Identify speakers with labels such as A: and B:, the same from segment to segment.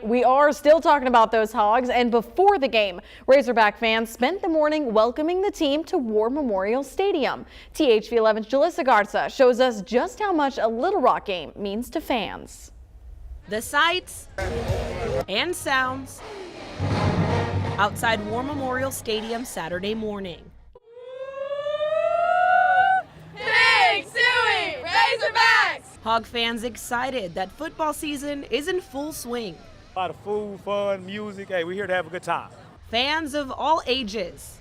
A: We are still talking about those Hogs, and before the game, Razorback fans spent the morning welcoming the team to War Memorial Stadium. THV 11's Jalissa Garza shows us just how much a Little Rock game means to fans.
B: The sights and sounds outside War Memorial Stadium Saturday morning.
C: Big Suey, Razorbacks!
B: Hog fans excited that football season is in full swing.
D: A lot of food, fun, music. Hey, we're here to have a good time.
B: Fans of all ages.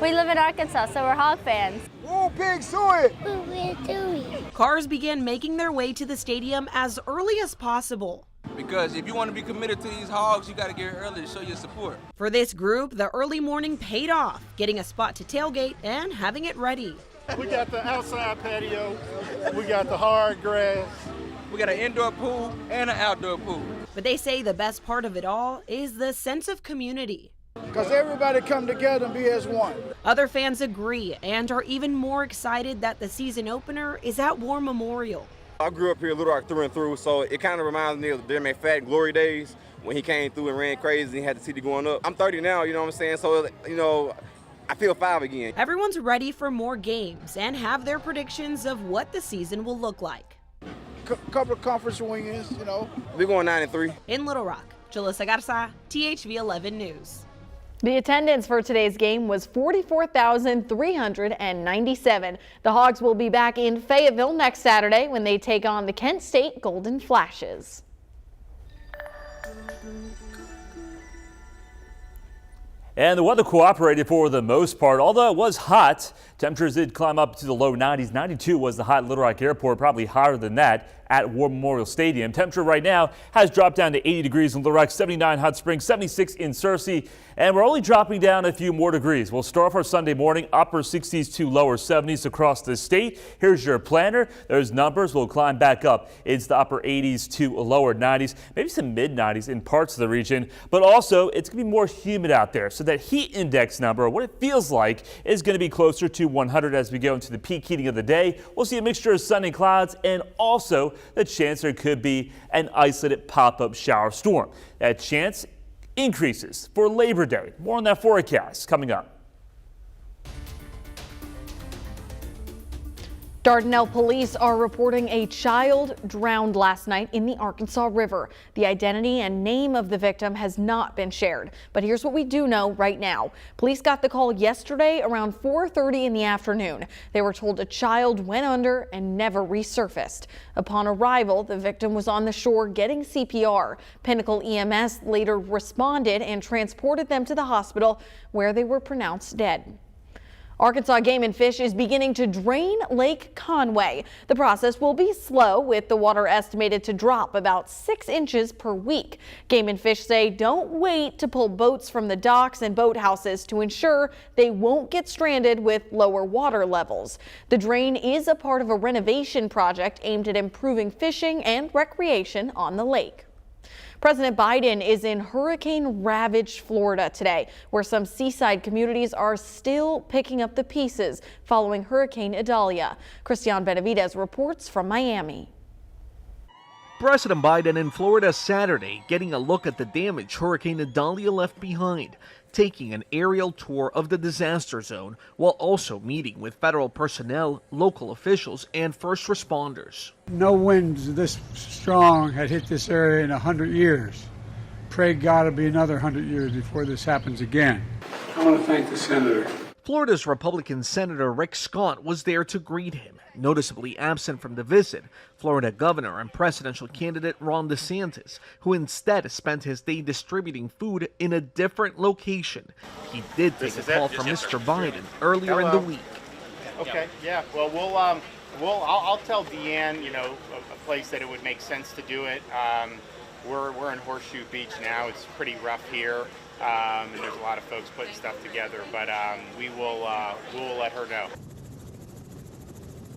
E: We live in Arkansas, so we're Hog fans.
F: Woo, Big Suey!
E: Woo, Big Suey!
B: Cars began making their way to the stadium as early as possible.
G: Because if you want to be committed to these Hogs, you got to get here early to show your support.
B: For this group, the early morning paid off, getting a spot to tailgate and having it ready.
H: We got the outside patio, we got the hard grass.
G: We got an indoor pool and an outdoor pool.
B: But they say the best part of it all is the sense of community.
F: Because everybody come together and be as one.
B: Other fans agree and are even more excited that the season opener is at War Memorial.
I: I grew up here in Little Rock through and through, so it kind of reminds me of the McFadden glory days when he came through and ran crazy and he had the city going up. I'm 30 now, you know what I'm saying? So, I feel 5 again.
B: Everyone's ready for more games and have their predictions of what the season will look like.
F: Couple of conference wins,
I: We're going 9-3.
B: In Little Rock, Jalissa Garza, THV 11 News.
A: The attendance for today's game was 44,397. The Hogs will be back in Fayetteville next Saturday when they take on the Kent State Golden Flashes.
J: And the weather cooperated for the most part, although it was hot. Temperatures did climb up to the low 90s. 92 was the high at Little Rock Airport, probably higher than that at War Memorial Stadium. Temperature right now has dropped down to 80 degrees in Little Rock, 79 Hot Springs, 76 in Searcy, and we're only dropping down a few more degrees. We'll start off our Sunday morning, upper 60s to lower 70s across the state. Here's your planner. Those numbers will climb back up. It's the upper 80s to lower 90s, maybe some mid 90s in parts of the region, but also it's going to be more humid out there. So that heat index number, what it feels like, is going to be closer to 100 as we go into the peak heating of the day. We'll see a mixture of sun and clouds and also the chance there could be an isolated pop-up shower storm. That chance increases for Labor Day. More on that forecast coming up.
A: Dardanelle police are reporting a child drowned last night in the Arkansas River. The identity and name of the victim has not been shared. But here's what we do know right now. Police got the call yesterday around 4:30 in the afternoon. They were told a child went under and never resurfaced. Upon arrival, the victim was on the shore getting CPR. Pinnacle EMS later responded and transported them to the hospital where they were pronounced dead. Arkansas Game and Fish is beginning to drain Lake Conway. The process will be slow, with the water estimated to drop about 6 inches per week. Game and Fish say don't wait to pull boats from the docks and boathouses to ensure they won't get stranded with lower water levels. The drain is a part of a renovation project aimed at improving fishing and recreation on the lake. President Biden is in hurricane-ravaged Florida today, where some seaside communities are still picking up the pieces following Hurricane Idalia. Christian Benavidez reports from Miami.
K: President Biden in Florida Saturday, getting a look at the damage Hurricane Idalia left behind, taking an aerial tour of the disaster zone while also meeting with federal personnel, local officials, and first responders.
L: No winds this strong had hit this area in 100 years. Pray God it'll be another 100 years before this happens again. I want to thank the senator.
K: Florida's Republican Senator Rick Scott was there to greet him. Noticeably absent from the visit, Florida Governor and presidential candidate Ron DeSantis, who instead spent his day distributing food in a different location. He did take a call from Mr. Biden earlier in the week.
H: Okay, yeah, well, I'll tell Deanne, a place that it would make sense to do it. We're in Horseshoe Beach now. It's pretty rough here. And there's a lot of folks putting stuff together, but we will let her know.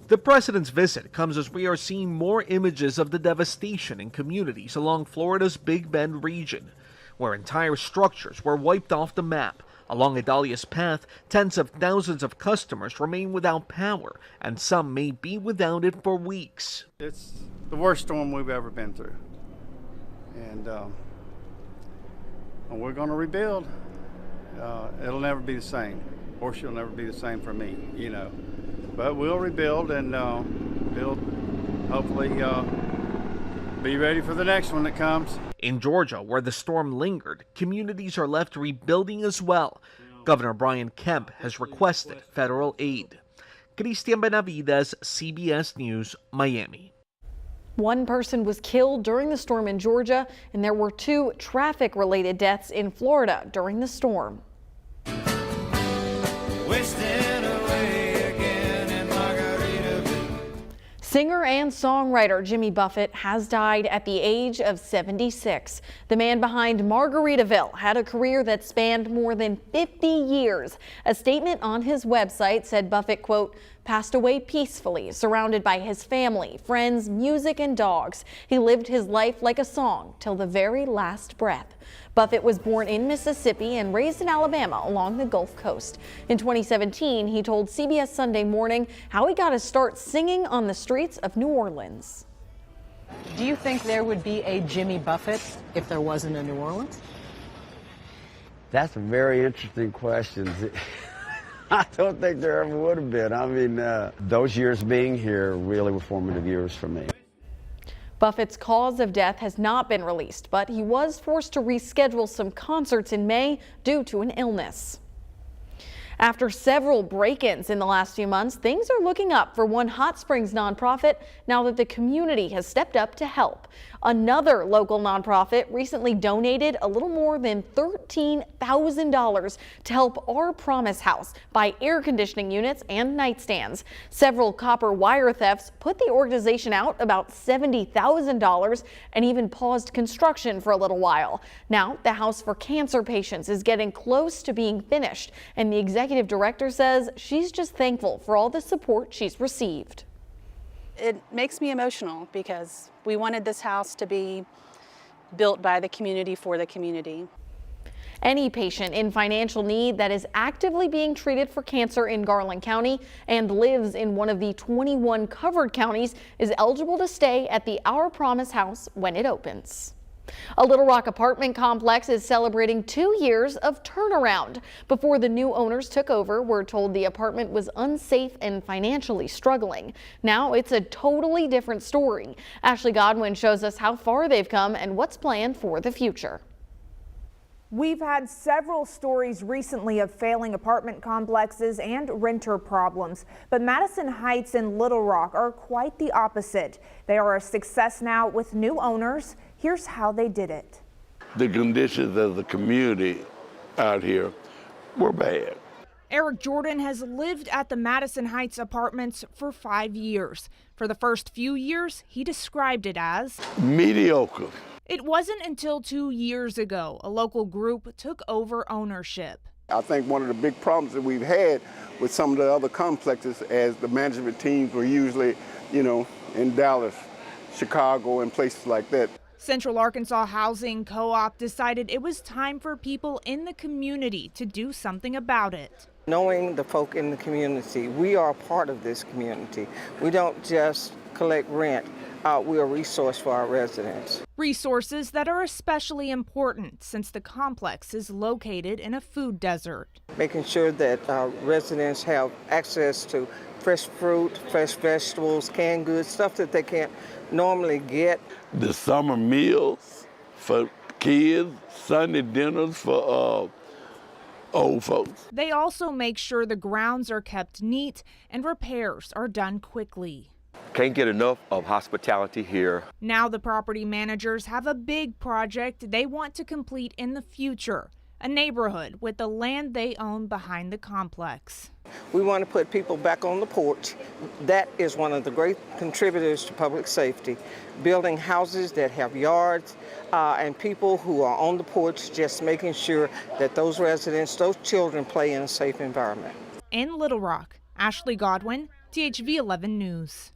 K: The president's visit comes as we are seeing more images of the devastation in communities along Florida's Big Bend region, where entire structures were wiped off the map. Along Idalia's path, tens of thousands of customers remain without power, and some may be without it for weeks.
H: It's the worst storm we've ever been through, and
M: we're going to rebuild. It'll never be the same. Horseshoe will never be the same for me, you know. But we'll rebuild and hopefully be ready for the next one that comes.
K: In Georgia, where the storm lingered, communities are left rebuilding as well. Governor Brian Kemp has requested federal aid. Cristian Benavides, CBS News, Miami.
A: One person was killed during the storm in Georgia, and there were 2 traffic-related deaths in Florida during the storm. Singer and songwriter Jimmy Buffett has died at the age of 76. The man behind Margaritaville had a career that spanned more than 50 years. A statement on his website said Buffett, quote, passed away peacefully, surrounded by his family, friends, music, and dogs. He lived his life like a song till the very last breath. Buffett was born in Mississippi and raised in Alabama along the Gulf Coast. In 2017, he told CBS Sunday Morning how he got his start singing on the streets of New Orleans.
N: Do you think there would be a Jimmy Buffett if there wasn't a New Orleans?
O: That's a very interesting question. I don't think there ever would have been. I mean, those years being here really were formative years for me.
A: Buffett's cause of death has not been released, but he was forced to reschedule some concerts in May due to an illness. After several break-ins in the last few months, things are looking up for one Hot Springs nonprofit now that the community has stepped up to help. Another local nonprofit recently donated a little more than $13,000 to help Our Promise House buy air conditioning units and nightstands. Several copper wire thefts put the organization out about $70,000 and even paused construction for a little while. Now, the house for cancer patients is getting close to being finished, and the executive director says she's just thankful for all the support she's received.
P: It makes me emotional because we wanted this house to be built by the community for the community.
A: Any patient in financial need that is actively being treated for cancer in Garland County and lives in one of the 21 covered counties is eligible to stay at the Our Promise House when it opens. A Little Rock apartment complex is celebrating 2 years of turnaround. Before the new owners took over, we're told the apartment was unsafe and financially struggling. Now it's a totally different story. Ashley Godwin shows us how far they've come and what's planned for the future.
Q: We've had several stories recently of failing apartment complexes and renter problems, but Madison Heights and Little Rock are quite the opposite. They are a success now with new owners. Here's how they did it.
R: The conditions of the community out here were bad.
S: Eric Jordan has lived at the Madison Heights apartments for 5 years. For the first few years, he described it as
R: mediocre.
S: It wasn't until 2 years ago a local group took over ownership.
T: I think one of the big problems that we've had with some of the other complexes as the management teams were usually, in Dallas, Chicago, and places like that.
S: Central Arkansas Housing Co-op decided it was time for people in the community to do something about it.
U: Knowing the folk in the community, we are part of this community. We don't just collect rent. We are a resource for our residents.
S: Resources that are especially important since the complex is located in a food desert.
U: Making sure that residents have access to fresh fruit, fresh vegetables, canned goods, stuff that they can't normally get.
R: The summer meals for kids, Sunday dinners for old folks.
S: They also make sure the grounds are kept neat and repairs are done quickly.
V: Can't get enough of hospitality here.
S: Now the property managers have a big project they want to complete in the future. A neighborhood with the land they own behind the complex.
U: We want to put people back on the porch. That is one of the great contributors to public safety. Building houses that have yards and people who are on the porch, just making sure that those residents, those children play in a safe environment.
S: In Little Rock, Ashley Godwin, THV 11 News.